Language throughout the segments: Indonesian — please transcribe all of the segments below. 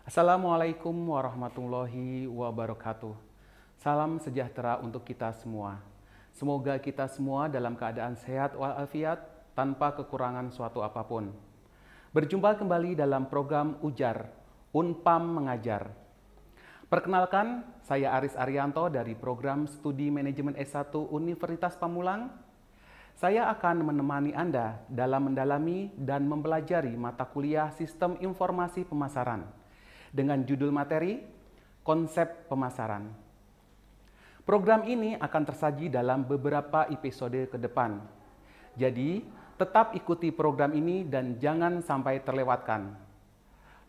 Assalamualaikum warahmatullahi wabarakatuh. Salam sejahtera untuk kita semua. Semoga kita semua dalam keadaan sehat walafiat tanpa kekurangan suatu apapun. Berjumpa kembali dalam program Ujar, Unpam Mengajar. Perkenalkan, saya Aris Arianto dari program Studi Manajemen S1 Universitas Pamulang. Saya akan menemani Anda dalam mendalami dan mempelajari mata kuliah Sistem Informasi Pemasaran dengan judul materi Konsep Pemasaran. Program ini akan tersaji dalam beberapa episode ke depan. Jadi, tetap ikuti program ini dan jangan sampai terlewatkan.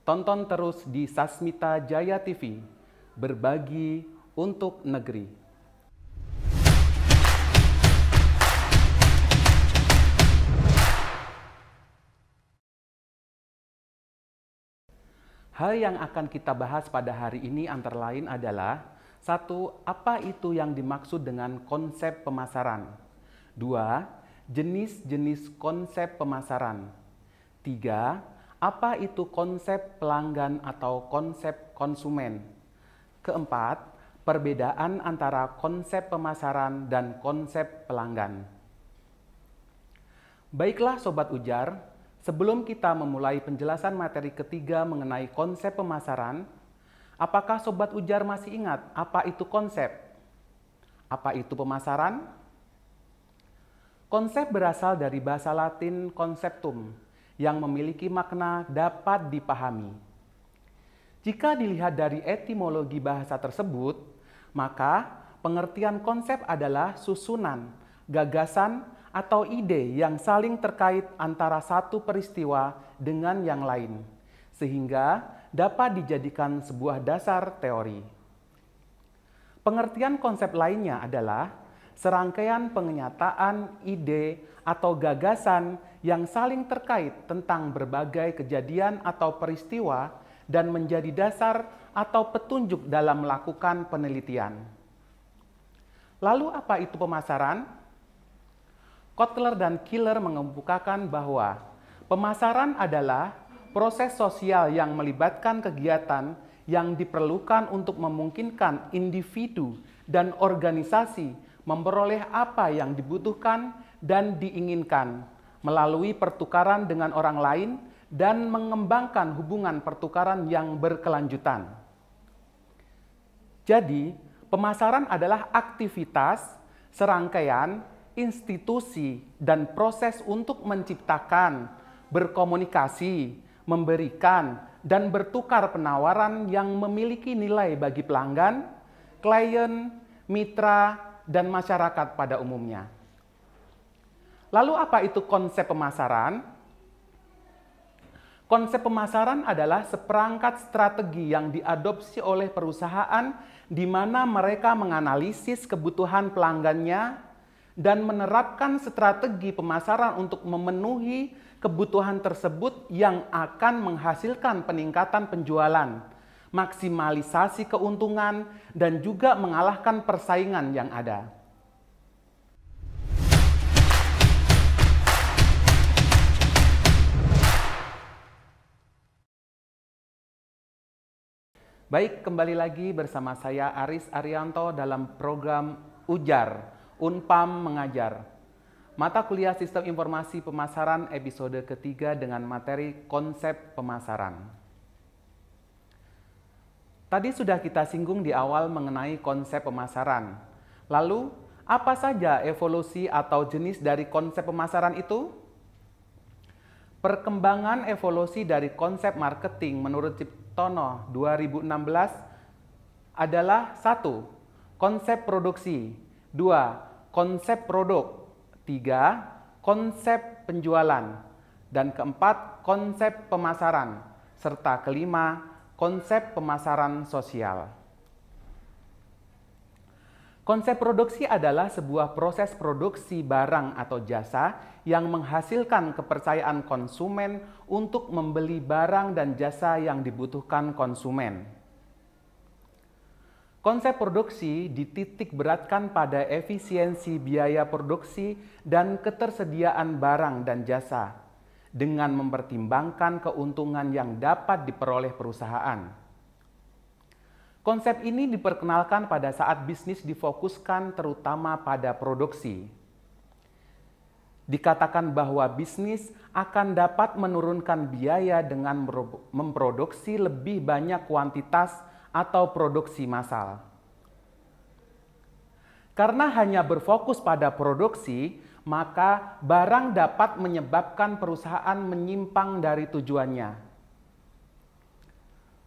Tonton terus di Sasmita Jaya TV, berbagi untuk negeri. Hal yang akan kita bahas pada hari ini antara lain adalah: 1. Apa itu yang dimaksud dengan konsep pemasaran? 2. Jenis-jenis konsep pemasaran. 3. Apa itu konsep pelanggan atau konsep konsumen? Keempat, perbedaan antara konsep pemasaran dan konsep pelanggan. Baiklah Sobat Ujar, sebelum kita memulai penjelasan materi ketiga mengenai konsep pemasaran, apakah Sobat Ujar masih ingat apa itu konsep? Apa itu pemasaran? Konsep berasal dari bahasa Latin conceptum, yang memiliki makna dapat dipahami. Jika dilihat dari etimologi bahasa tersebut, maka pengertian konsep adalah susunan, gagasan, atau ide yang saling terkait antara satu peristiwa dengan yang lain, sehingga dapat dijadikan sebuah dasar teori. Pengertian konsep lainnya adalah serangkaian penyataan ide atau gagasan yang saling terkait tentang berbagai kejadian atau peristiwa dan menjadi dasar atau petunjuk dalam melakukan penelitian. Lalu apa itu pemasaran? Kotler dan Killer mengemukakan bahwa pemasaran adalah proses sosial yang melibatkan kegiatan yang diperlukan untuk memungkinkan individu dan organisasi memperoleh apa yang dibutuhkan dan diinginkan melalui pertukaran dengan orang lain dan mengembangkan hubungan pertukaran yang berkelanjutan. Jadi, pemasaran adalah aktivitas, serangkaian, institusi, dan proses untuk menciptakan, berkomunikasi, memberikan, dan bertukar penawaran yang memiliki nilai bagi pelanggan, klien, mitra, dan masyarakat pada umumnya. Lalu apa itu konsep pemasaran? Konsep pemasaran adalah seperangkat strategi yang diadopsi oleh perusahaan di mana mereka menganalisis kebutuhan pelanggannya dan menerapkan strategi pemasaran untuk memenuhi kebutuhan tersebut yang akan menghasilkan peningkatan penjualan, maksimalisasi keuntungan, dan juga mengalahkan persaingan yang ada. Baik, kembali lagi bersama saya Aris Arianto dalam program Ujar, Unpam Mengajar. Mata kuliah Sistem Informasi Pemasaran episode ketiga dengan materi Konsep Pemasaran. Tadi sudah kita singgung di awal mengenai konsep pemasaran. Lalu, apa saja evolusi atau jenis dari konsep pemasaran itu? Perkembangan evolusi dari konsep marketing menurut Ciptono 2016 adalah 1. Konsep produksi, 2. Konsep produk, 3. Konsep penjualan, dan keempat, konsep pemasaran, serta kelima, konsep pemasaran sosial. Konsep produksi adalah sebuah proses produksi barang atau jasa yang menghasilkan kepercayaan konsumen untuk membeli barang dan jasa yang dibutuhkan konsumen. Konsep produksi dititik beratkan pada efisiensi biaya produksi dan ketersediaan barang dan jasa, dengan mempertimbangkan keuntungan yang dapat diperoleh perusahaan. Konsep ini diperkenalkan pada saat bisnis difokuskan terutama pada produksi. Dikatakan bahwa bisnis akan dapat menurunkan biaya dengan memproduksi lebih banyak kuantitas atau produksi massal. Karena hanya berfokus pada produksi, maka barang dapat menyebabkan perusahaan menyimpang dari tujuannya.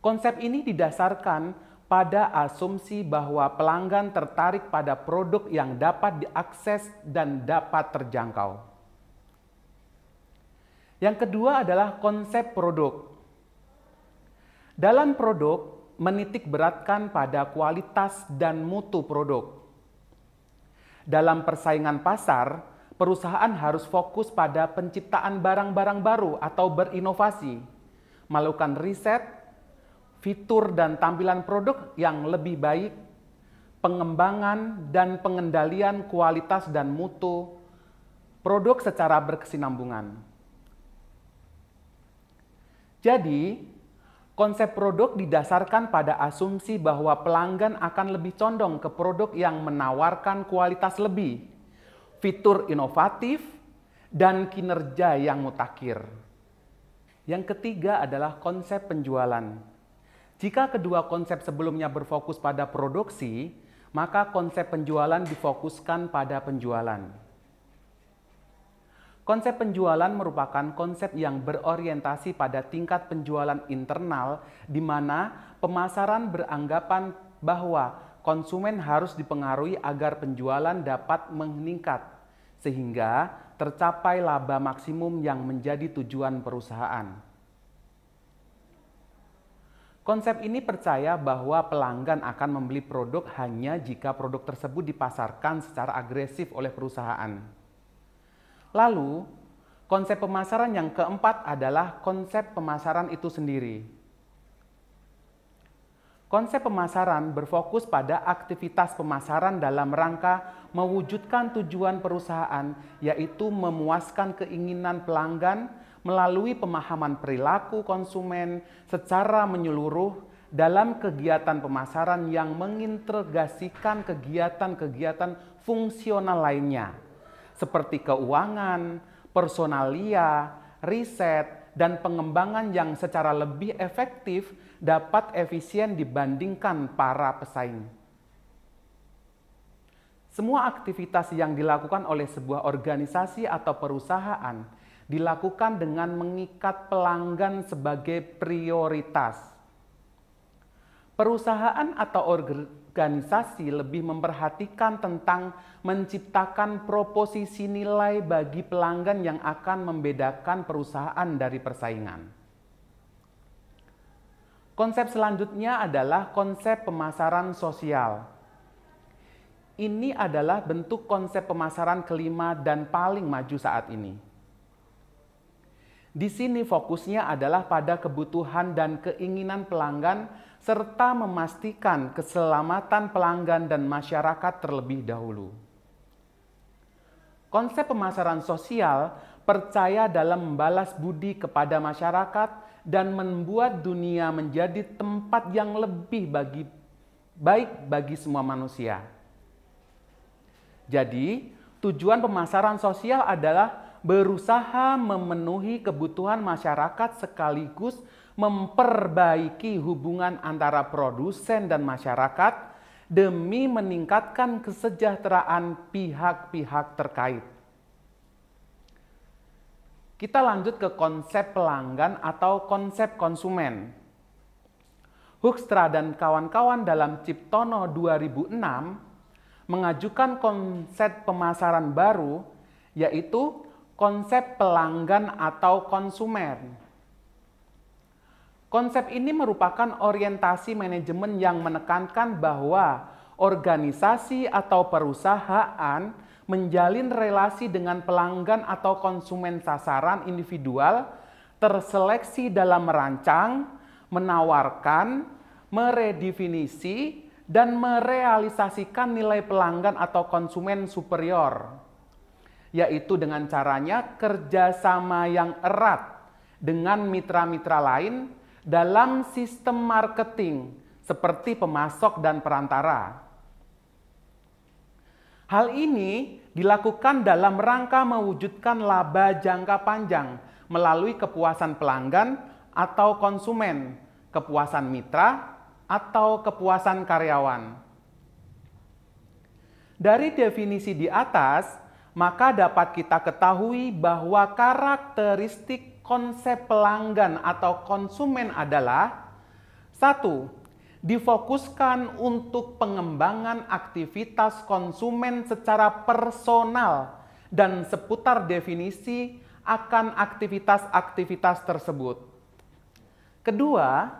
Konsep ini didasarkan pada asumsi bahwa pelanggan tertarik pada produk yang dapat diakses dan dapat terjangkau. Yang kedua adalah konsep produk. Dalam produk, menitik beratkan pada kualitas dan mutu produk. Dalam persaingan pasar, perusahaan harus fokus pada penciptaan barang-barang baru atau berinovasi, melakukan riset, fitur dan tampilan produk yang lebih baik, pengembangan dan pengendalian kualitas dan mutu produk secara berkesinambungan. Jadi, konsep produk didasarkan pada asumsi bahwa pelanggan akan lebih condong ke produk yang menawarkan kualitas lebih, fitur inovatif, dan kinerja yang mutakhir. Yang ketiga adalah konsep penjualan. Jika kedua konsep sebelumnya berfokus pada produksi, maka konsep penjualan difokuskan pada penjualan. Konsep penjualan merupakan konsep yang berorientasi pada tingkat penjualan internal, di mana pemasaran beranggapan bahwa konsumen harus dipengaruhi agar penjualan dapat meningkat, sehingga tercapai laba maksimum yang menjadi tujuan perusahaan. Konsep ini percaya bahwa pelanggan akan membeli produk hanya jika produk tersebut dipasarkan secara agresif oleh perusahaan. Lalu, konsep pemasaran yang keempat adalah konsep pemasaran itu sendiri. Konsep pemasaran berfokus pada aktivitas pemasaran dalam rangka mewujudkan tujuan perusahaan, yaitu memuaskan keinginan pelanggan melalui pemahaman perilaku konsumen secara menyeluruh dalam kegiatan pemasaran yang mengintegrasikan kegiatan-kegiatan fungsional lainnya, seperti keuangan, personalia, riset, dan pengembangan yang secara lebih efektif dapat efisien dibandingkan para pesaing. Semua aktivitas yang dilakukan oleh sebuah organisasi atau perusahaan dilakukan dengan mengikat pelanggan sebagai prioritas. Perusahaan atau organisasi lebih memperhatikan tentang menciptakan proposisi nilai bagi pelanggan yang akan membedakan perusahaan dari persaingan. Konsep selanjutnya adalah konsep pemasaran sosial. Ini adalah bentuk konsep pemasaran kelima dan paling maju saat ini. Di sini fokusnya adalah pada kebutuhan dan keinginan pelanggan serta memastikan keselamatan pelanggan dan masyarakat terlebih dahulu. Konsep pemasaran sosial percaya dalam membalas budi kepada masyarakat dan membuat dunia menjadi tempat yang lebih baik bagi semua manusia. Jadi, tujuan pemasaran sosial adalah berusaha memenuhi kebutuhan masyarakat sekaligus memperbaiki hubungan antara produsen dan masyarakat demi meningkatkan kesejahteraan pihak-pihak terkait. Kita lanjut ke konsep pelanggan atau konsep konsumen. Hoekstra dan kawan-kawan dalam Ciptono 2006 mengajukan konsep pemasaran baru, yaitu konsep pelanggan atau konsumen. Konsep ini merupakan orientasi manajemen yang menekankan bahwa organisasi atau perusahaan menjalin relasi dengan pelanggan atau konsumen sasaran individual terseleksi dalam merancang, menawarkan, meredefinisi, dan merealisasikan nilai pelanggan atau konsumen superior, yaitu dengan caranya kerjasama yang erat dengan mitra-mitra lain dalam sistem marketing seperti pemasok dan perantara. Hal ini dilakukan dalam rangka mewujudkan laba jangka panjang melalui kepuasan pelanggan atau konsumen, kepuasan mitra, atau kepuasan karyawan. Dari definisi di atas, maka dapat kita ketahui bahwa karakteristik konsep pelanggan atau konsumen adalah: 1. Difokuskan untuk pengembangan aktivitas konsumen secara personal dan seputar definisi akan aktivitas-aktivitas tersebut. Kedua,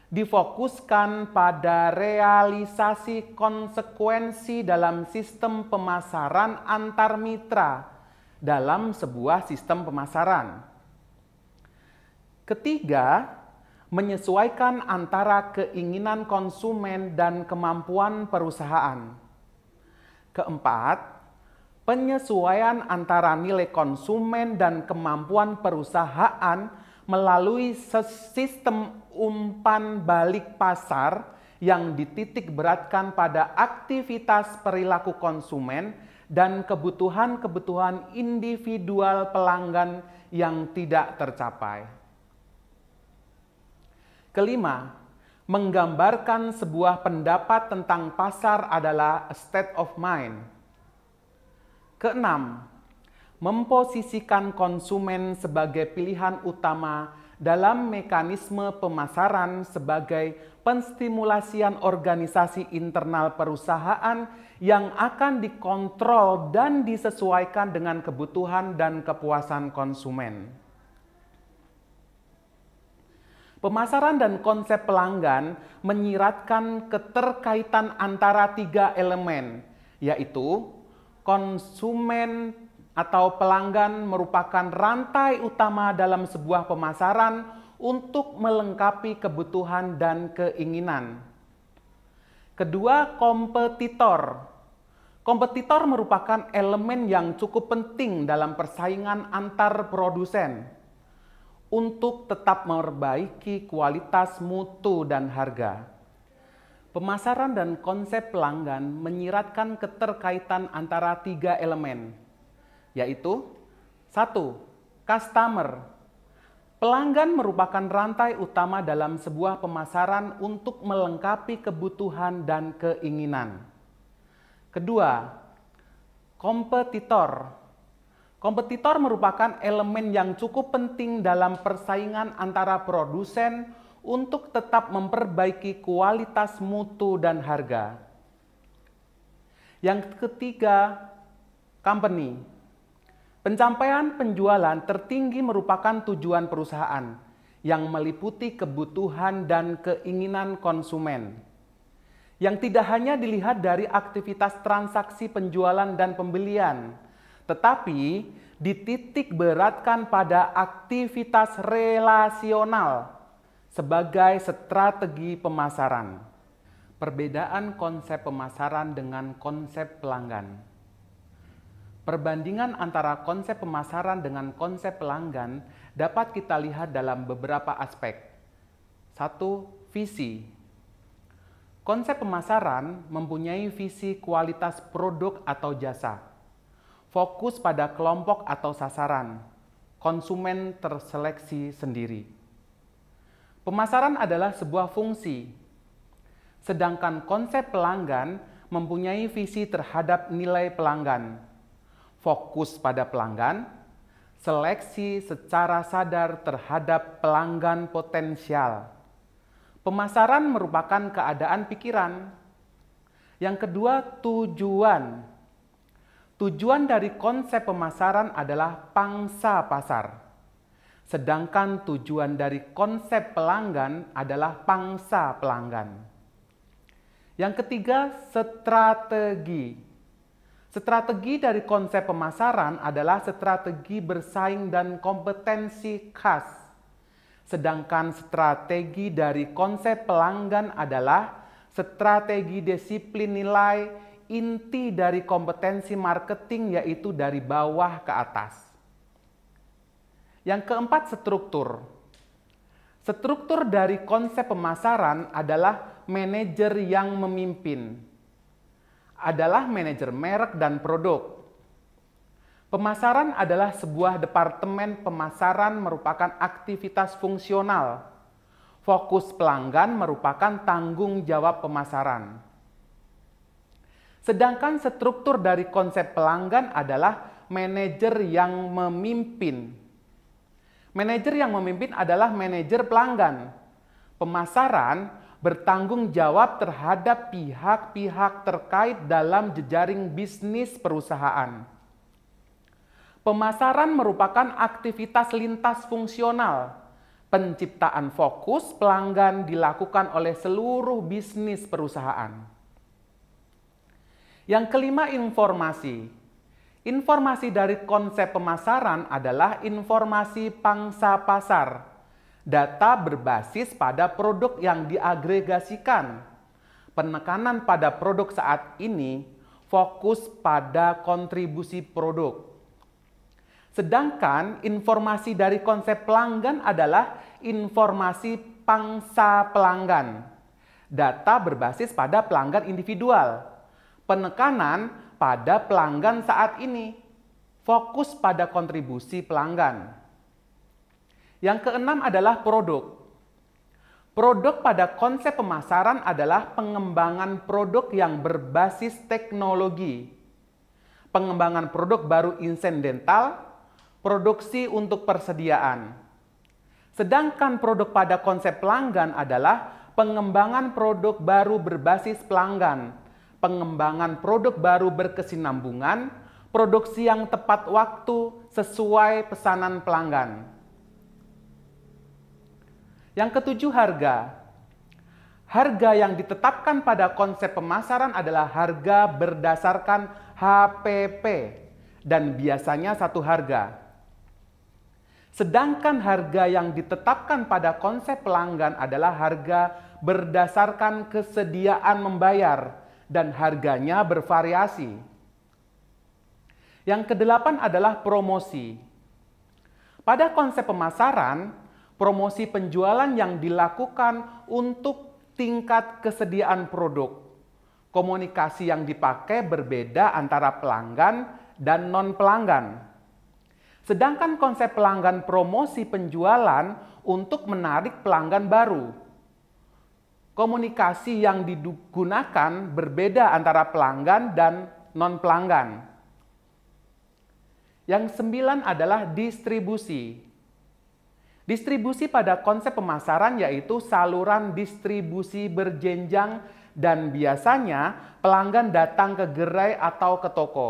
difokuskan pada realisasi konsekuensi dalam sistem pemasaran antar mitra dalam sebuah sistem pemasaran. Ketiga, menyesuaikan antara keinginan konsumen dan kemampuan perusahaan. Keempat, penyesuaian antara nilai konsumen dan kemampuan perusahaan melalui sistem umpan balik pasar yang dititik beratkan pada aktivitas perilaku konsumen dan kebutuhan-kebutuhan individual pelanggan yang tidak tercapai. Kelima, menggambarkan sebuah pendapat tentang pasar adalah a state of mind. Keenam, memposisikan konsumen sebagai pilihan utama dalam mekanisme pemasaran sebagai penstimulasian organisasi internal perusahaan yang akan dikontrol dan disesuaikan dengan kebutuhan dan kepuasan konsumen. Pemasaran dan konsep pelanggan menyiratkan keterkaitan antara tiga elemen, yaitu konsumen atau pelanggan merupakan rantai utama dalam sebuah pemasaran untuk melengkapi kebutuhan dan keinginan. Kedua, kompetitor. Kompetitor merupakan elemen yang cukup penting dalam persaingan antar produsen untuk tetap memperbaiki kualitas, mutu, dan harga. Pemasaran dan konsep pelanggan menyiratkan keterkaitan antara tiga elemen, yaitu 1. Customer. Pelanggan merupakan rantai utama dalam sebuah pemasaran untuk melengkapi kebutuhan dan keinginan. Kedua, kompetitor. Kompetitor merupakan elemen yang cukup penting dalam persaingan antara produsen untuk tetap memperbaiki kualitas, mutu, dan harga. Yang ketiga, company. Pencapaian penjualan tertinggi merupakan tujuan perusahaan yang meliputi kebutuhan dan keinginan konsumen, yang tidak hanya dilihat dari aktivitas transaksi penjualan dan pembelian, tetapi dititik beratkan pada aktivitas relasional sebagai strategi pemasaran. Perbedaan konsep pemasaran dengan konsep pelanggan. Perbandingan antara konsep pemasaran dengan konsep pelanggan dapat kita lihat dalam beberapa aspek. 1. Visi. Konsep pemasaran mempunyai visi kualitas produk atau jasa. Fokus pada kelompok atau sasaran, konsumen terseleksi sendiri. Pemasaran adalah sebuah fungsi, sedangkan konsep pelanggan mempunyai visi terhadap nilai pelanggan. Fokus pada pelanggan, seleksi secara sadar terhadap pelanggan potensial. Pemasaran merupakan keadaan pikiran. Yang kedua, tujuan. Tujuan dari konsep pemasaran adalah pangsa pasar, sedangkan tujuan dari konsep pelanggan adalah pangsa pelanggan. Yang ketiga, strategi. Strategi dari konsep pemasaran adalah strategi bersaing dan kompetensi khas, sedangkan strategi dari konsep pelanggan adalah strategi disiplin nilai, inti dari kompetensi marketing, yaitu dari bawah ke atas. Yang keempat, struktur. Struktur dari konsep pemasaran adalah manajer yang memimpin. Adalah manajer merek dan produk. Pemasaran adalah sebuah departemen pemasaran merupakan aktivitas fungsional. Fokus pelanggan merupakan tanggung jawab pemasaran. Sedangkan struktur dari konsep pelanggan adalah manajer yang memimpin. Manajer yang memimpin adalah manajer pelanggan. Pemasaran bertanggung jawab terhadap pihak-pihak terkait dalam jejaring bisnis perusahaan. Pemasaran merupakan aktivitas lintas fungsional. Penciptaan fokus pelanggan dilakukan oleh seluruh bisnis perusahaan. Yang kelima, informasi. Informasi dari konsep pemasaran adalah informasi pangsa pasar. Data berbasis pada produk yang diagregasikan. Penekanan pada produk saat ini fokus pada kontribusi produk. Sedangkan informasi dari konsep pelanggan adalah informasi pangsa pelanggan. Data berbasis pada pelanggan individual. Penekanan pada pelanggan saat ini, fokus pada kontribusi pelanggan. Yang keenam adalah produk. Produk pada konsep pemasaran adalah pengembangan produk yang berbasis teknologi. Pengembangan produk baru insidental, produksi untuk persediaan. Sedangkan produk pada konsep pelanggan adalah pengembangan produk baru berbasis pelanggan, pengembangan produk baru berkesinambungan, produksi yang tepat waktu sesuai pesanan pelanggan. Yang ketujuh, harga. Harga yang ditetapkan pada konsep pemasaran adalah harga berdasarkan HPP dan biasanya satu harga. Sedangkan harga yang ditetapkan pada konsep pelanggan adalah harga berdasarkan kesediaan membayar dan harganya bervariasi. Yang kedelapan adalah promosi. Pada konsep pemasaran, promosi penjualan yang dilakukan untuk tingkat kesediaan produk. Komunikasi yang dipakai berbeda antara pelanggan dan non-pelanggan. Sedangkan konsep pelanggan promosi penjualan untuk menarik pelanggan baru. Komunikasi yang digunakan berbeda antara pelanggan dan non-pelanggan. Yang sembilan adalah distribusi. Distribusi pada konsep pemasaran yaitu saluran distribusi berjenjang dan biasanya pelanggan datang ke gerai atau ke toko.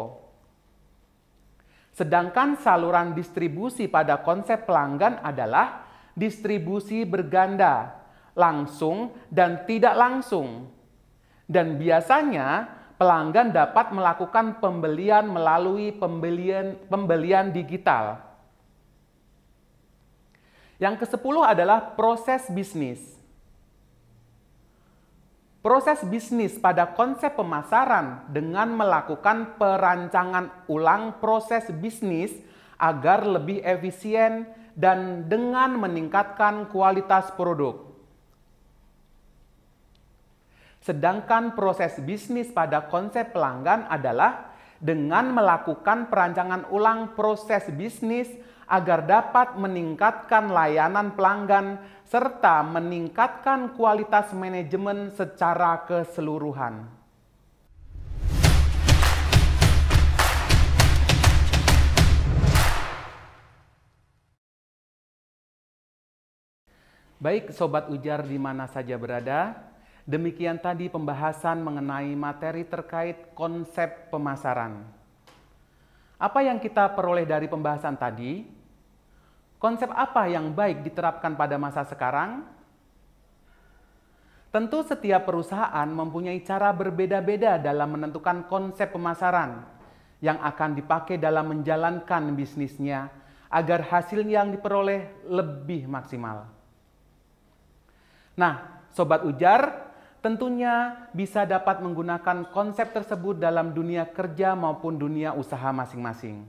Sedangkan saluran distribusi pada konsep pelanggan adalah distribusi berganda, langsung dan tidak langsung. Dan biasanya pelanggan dapat melakukan pembelian melalui pembelian digital. Yang ke-10 adalah proses bisnis. Proses bisnis pada konsep pemasaran dengan melakukan perancangan ulang proses bisnis agar lebih efisien dan dengan meningkatkan kualitas produk. Sedangkan proses bisnis pada konsep pelanggan adalah dengan melakukan perancangan ulang proses bisnis agar dapat meningkatkan layanan pelanggan serta meningkatkan kualitas manajemen secara keseluruhan. Baik Sobat Ujar di mana saja berada, demikian tadi pembahasan mengenai materi terkait konsep pemasaran. Apa yang kita peroleh dari pembahasan tadi? Konsep apa yang baik diterapkan pada masa sekarang? Tentu setiap perusahaan mempunyai cara berbeda-beda dalam menentukan konsep pemasaran yang akan dipakai dalam menjalankan bisnisnya agar hasil yang diperoleh lebih maksimal. Nah, Sobat Ujar, tentunya bisa dapat menggunakan konsep tersebut dalam dunia kerja maupun dunia usaha masing-masing.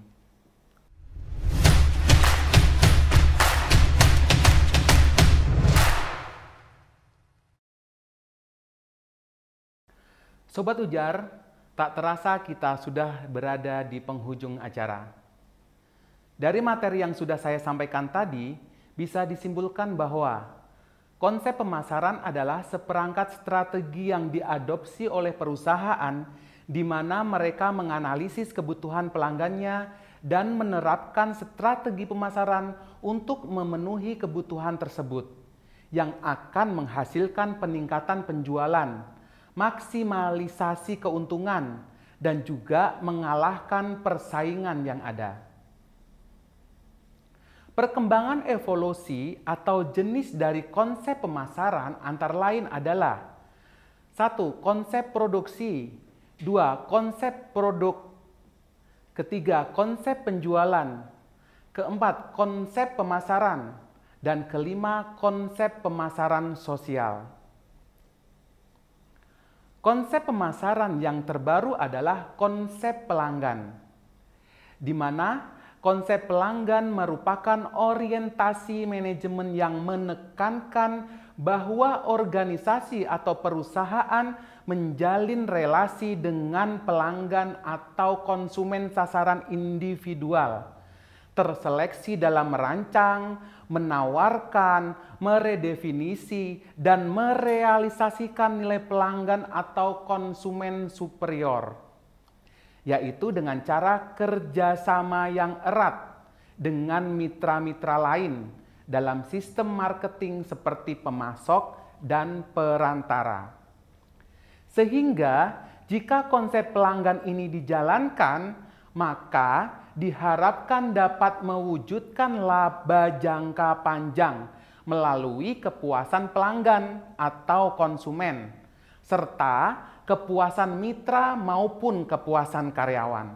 Sobat Ujar, tak terasa kita sudah berada di penghujung acara. Dari materi yang sudah saya sampaikan tadi, bisa disimpulkan bahwa konsep pemasaran adalah seperangkat strategi yang diadopsi oleh perusahaan di mana mereka menganalisis kebutuhan pelanggannya dan menerapkan strategi pemasaran untuk memenuhi kebutuhan tersebut yang akan menghasilkan peningkatan penjualan, maksimalisasi keuntungan, dan juga mengalahkan persaingan yang ada. Perkembangan evolusi atau jenis dari konsep pemasaran antara lain adalah 1. Konsep produksi, 2. Konsep produk, ketiga, konsep penjualan, keempat, konsep pemasaran, dan kelima, konsep pemasaran sosial. Konsep pemasaran yang terbaru adalah konsep pelanggan, di mana konsep pelanggan merupakan orientasi manajemen yang menekankan bahwa organisasi atau perusahaan menjalin relasi dengan pelanggan atau konsumen sasaran individual, terseleksi dalam merancang, menawarkan, meredefinisi, dan merealisasikan nilai pelanggan atau konsumen superior, yaitu dengan cara kerjasama yang erat dengan mitra-mitra lain dalam sistem marketing seperti pemasok dan perantara. Sehingga jika konsep pelanggan ini dijalankan, maka diharapkan dapat mewujudkan laba jangka panjang melalui kepuasan pelanggan atau konsumen, serta kepuasan mitra maupun kepuasan karyawan.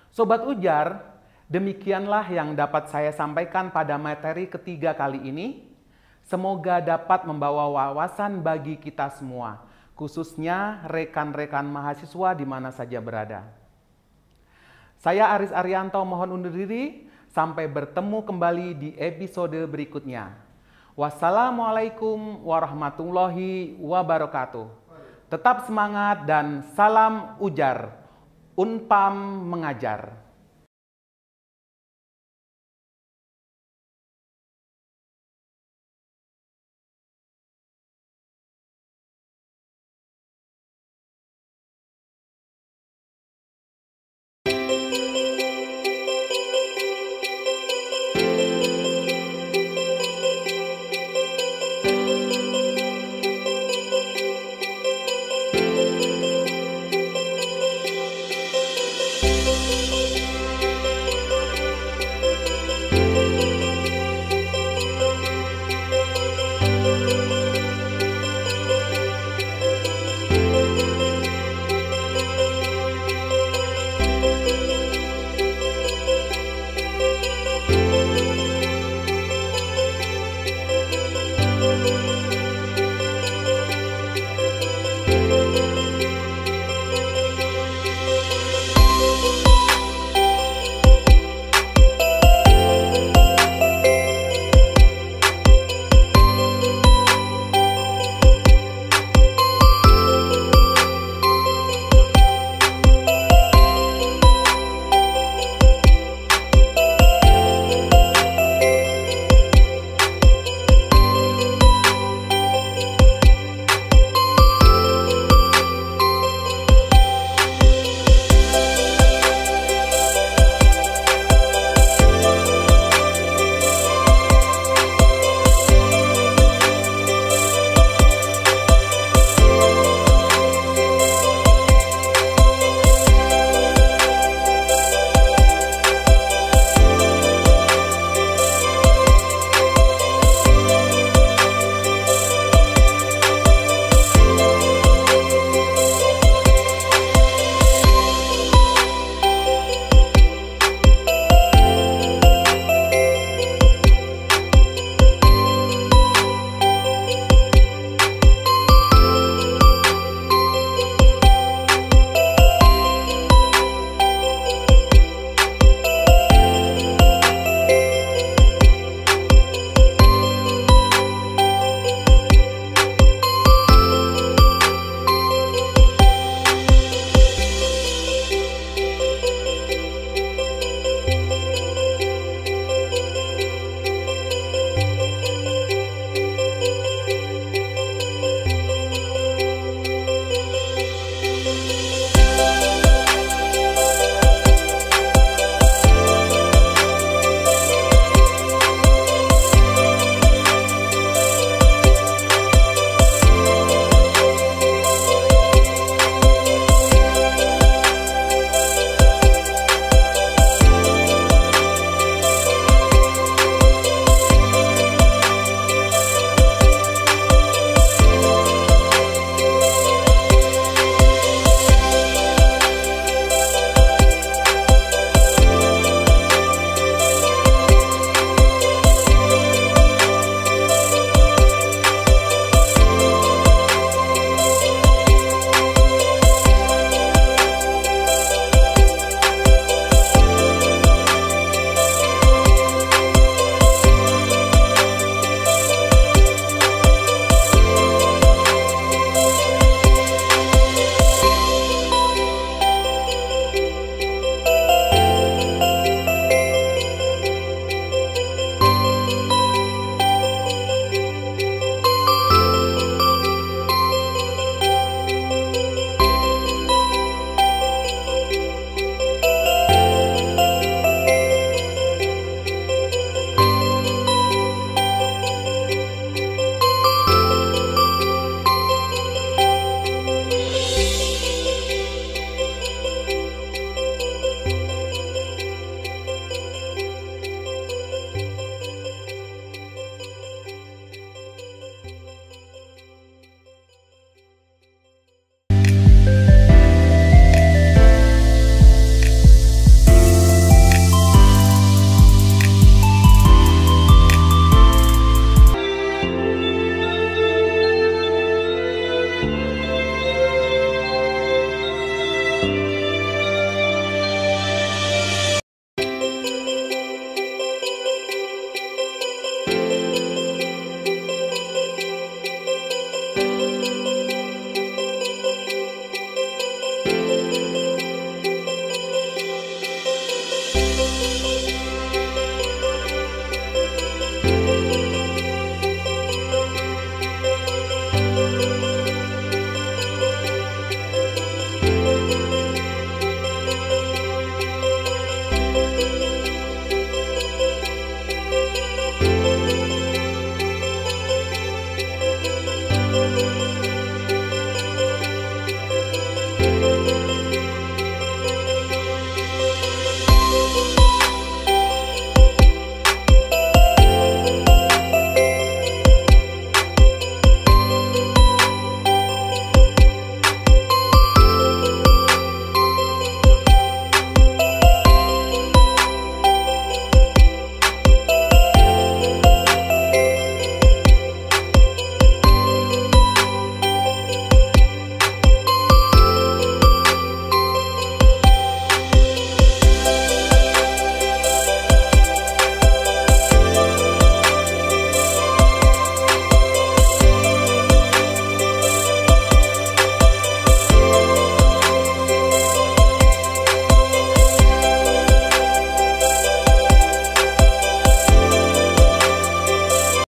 Sobat Ujar, demikianlah yang dapat saya sampaikan pada materi ketiga kali ini. Semoga dapat membawa wawasan bagi kita semua, khususnya rekan-rekan mahasiswa di mana saja berada. Saya Aris Arianto mohon undur diri, sampai bertemu kembali di episode berikutnya. Wassalamualaikum warahmatullahi wabarakatuh. Tetap semangat dan salam Ujar. Unpam mengajar.